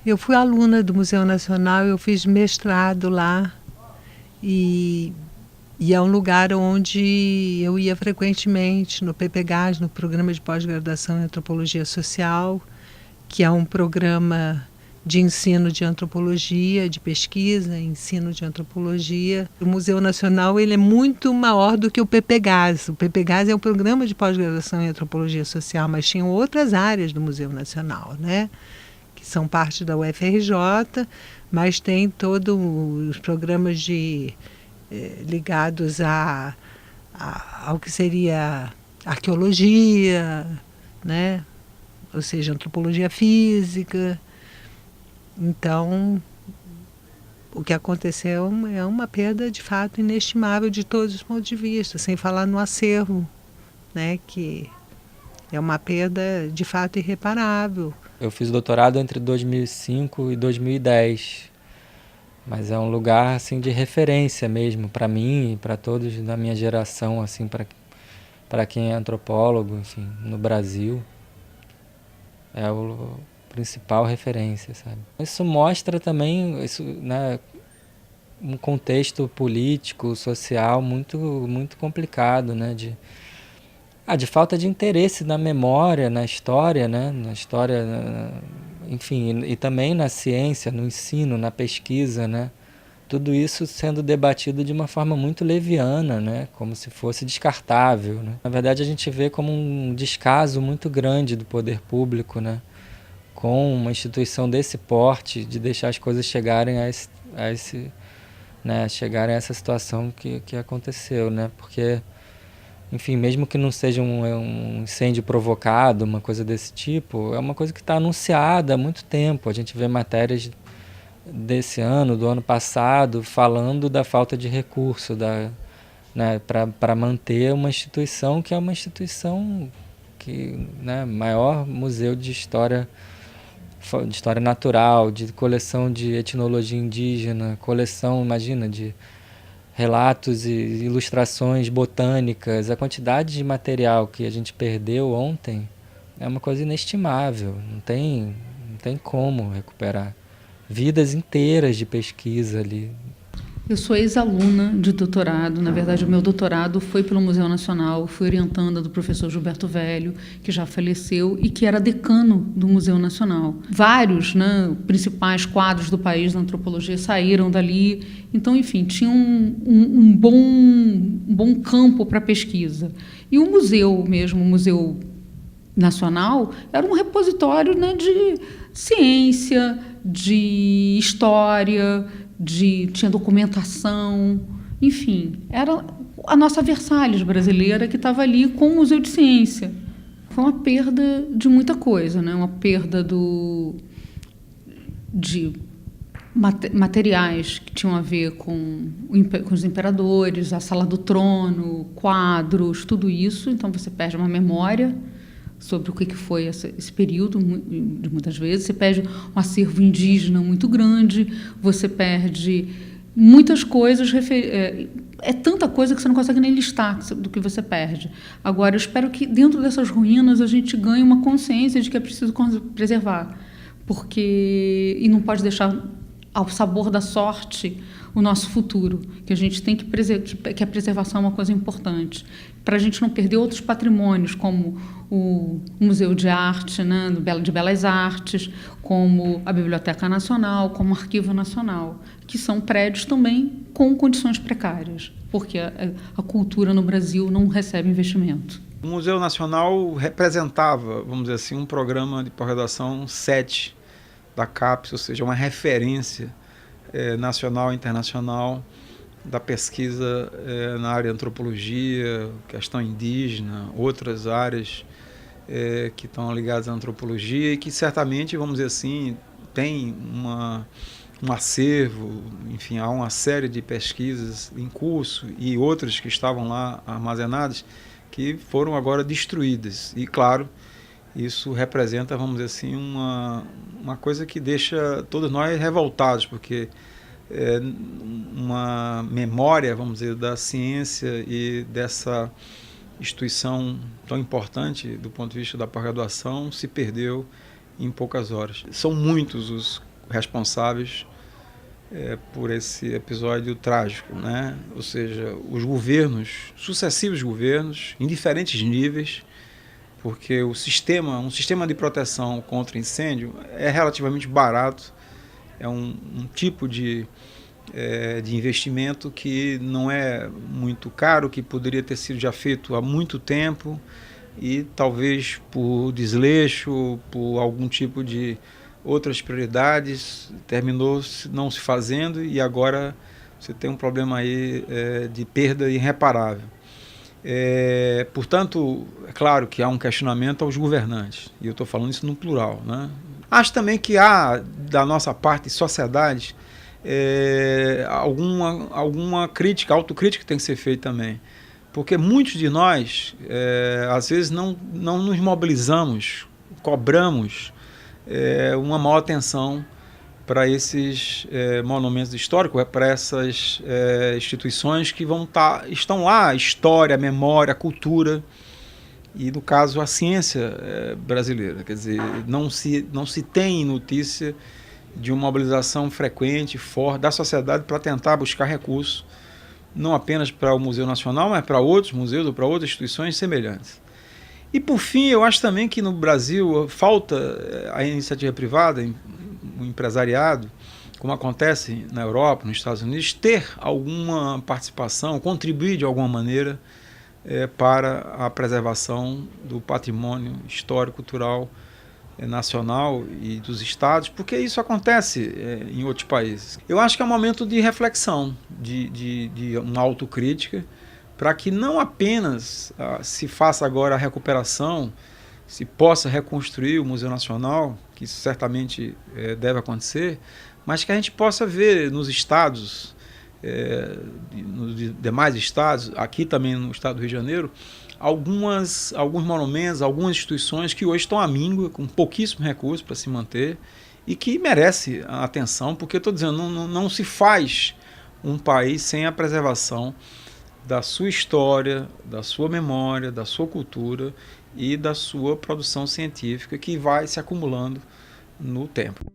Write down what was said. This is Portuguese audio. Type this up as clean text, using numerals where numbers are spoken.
Eu fui aluna do Museu Nacional, eu fiz mestrado lá e é um lugar onde eu ia frequentemente, no PPGAS, no Programa de Pós-Graduação em Antropologia Social, que é um programa de ensino de antropologia, de pesquisa, ensino de antropologia. O Museu Nacional ele é muito maior do que o PPGAS. O PPGAS é um programa de pós-graduação em antropologia social, mas tinham outras áreas do Museu Nacional, né? Que são parte da UFRJ, mas tem todos os programas ligados ao que seria arqueologia, né? Ou seja, antropologia física. Então, o que aconteceu é uma perda, de fato, inestimável de todos os pontos de vista, sem falar no acervo, né, que é uma perda, de fato, irreparável. Eu fiz doutorado entre 2005 e 2010, mas é um lugar assim, de referência mesmo para mim e para todos da minha geração, assim, para quem é antropólogo, enfim, no Brasil. É o principal referência, sabe? Isso mostra também, né, um contexto político, social muito complicado, né, de falta de interesse na memória, na história, né, enfim, e também na ciência, no ensino, na pesquisa, né? Tudo isso sendo debatido de uma forma muito leviana, né? Como se fosse descartável, né? Na verdade, a gente vê como um descaso muito grande do poder público, né? Com uma instituição desse porte, de deixar as coisas chegarem né? Chegarem a essa situação que aconteceu, né? Porque, enfim, mesmo que não seja um incêndio provocado, uma coisa desse tipo, é uma coisa que está anunciada há muito tempo. A gente vê matérias desse ano, do ano passado, falando da falta de recurso, né, para manter uma instituição que é uma instituição que, né, maior museu de história natural, de coleção de etnologia indígena, coleção, imagina, de relatos e ilustrações botânicas. A quantidade de material que a gente perdeu ontem é uma coisa inestimável, não tem como recuperar. Vidas inteiras de pesquisa ali. Eu sou ex-aluna de doutorado. Na verdade, o meu doutorado foi pelo Museu Nacional. Fui orientanda do professor Gilberto Velho, que já faleceu e que era decano do Museu Nacional. Vários, né, principais quadros do país da antropologia saíram dali. Então, enfim, tinha um bom campo para pesquisa. E o museu mesmo, o Museu Nacional, era um repositório, né, de ciência, de história, tinha documentação, enfim, era a nossa Versalhes brasileira que estava ali com o Museu de Ciência. Foi uma perda de muita coisa, né? Uma perda de materiais que tinham a ver com os imperadores, a Sala do Trono, quadros, tudo isso. Então você perde uma memória sobre o que foi esse período, de muitas vezes. Você perde um acervo indígena muito grande, você perde muitas coisas, é tanta coisa que você não consegue nem listar do que você perde. Agora, eu espero que dentro dessas ruínas a gente ganhe uma consciência de que é preciso preservar, e não pode deixar ao sabor da sorte o nosso futuro, que a gente tem que a preservação é uma coisa importante, para a gente não perder outros patrimônios, como o Museu de Arte, né, de Belas Artes, como a Biblioteca Nacional, como o Arquivo Nacional, que são prédios também com condições precárias, porque a cultura no Brasil não recebe investimento. O Museu Nacional representava, vamos dizer assim, um programa de pós-graduação 7 da CAPES, ou seja, uma referência nacional e internacional da pesquisa na área de antropologia, questão indígena, outras áreas que estão ligadas à antropologia e que certamente, vamos dizer assim, tem um acervo, enfim, há uma série de pesquisas em curso e outras que estavam lá armazenadas que foram agora destruídas. E, claro, isso representa, vamos dizer assim, uma coisa que deixa todos nós revoltados, porque uma memória, vamos dizer, da ciência e dessa instituição tão importante do ponto de vista da pós-graduação se perdeu em poucas horas. São muitos responsáveis por esse episódio trágico, né? Ou seja, os governos, sucessivos governos, em diferentes níveis, porque um sistema de proteção contra incêndio é relativamente barato, é um tipo de investimento que não é muito caro, que poderia ter sido já feito há muito tempo e talvez por desleixo, por algum tipo de outras prioridades, terminou não se fazendo e agora você tem um problema aí de perda irreparável. Portanto, é claro que há um questionamento aos governantes, e eu estou falando isso no plural, né? Acho também que há, da nossa parte, sociedade, alguma crítica, autocrítica tem que ser feita também. Porque muitos de nós, às vezes, não nos mobilizamos, cobramos uma maior atenção para esses monumentos históricos, para essas instituições que estão lá, a história, a memória, a cultura e, no caso, a ciência brasileira. Quer dizer, não se tem notícia de uma mobilização frequente, forte da sociedade para tentar buscar recursos, não apenas para o Museu Nacional, mas para outros museus ou para outras instituições semelhantes. E, por fim, eu acho também que no Brasil falta a iniciativa privada, o empresariado, como acontece na Europa, nos Estados Unidos, ter alguma participação, contribuir de alguma maneira para a preservação do patrimônio histórico, cultural, nacional e dos estados, porque isso acontece em outros países. Eu acho que é um momento de reflexão, de uma autocrítica, para que não apenas se faça agora a recuperação, se possa reconstruir o Museu Nacional, que isso certamente deve acontecer, mas que a gente possa ver nos estados, nos demais estados, aqui também no estado do Rio de Janeiro, alguns monumentos, algumas instituições que hoje estão à míngua, com pouquíssimo recurso para se manter e que merece a atenção, porque estou dizendo, não se faz um país sem a preservação da sua história, da sua memória, da sua cultura e da sua produção científica que vai se acumulando no tempo.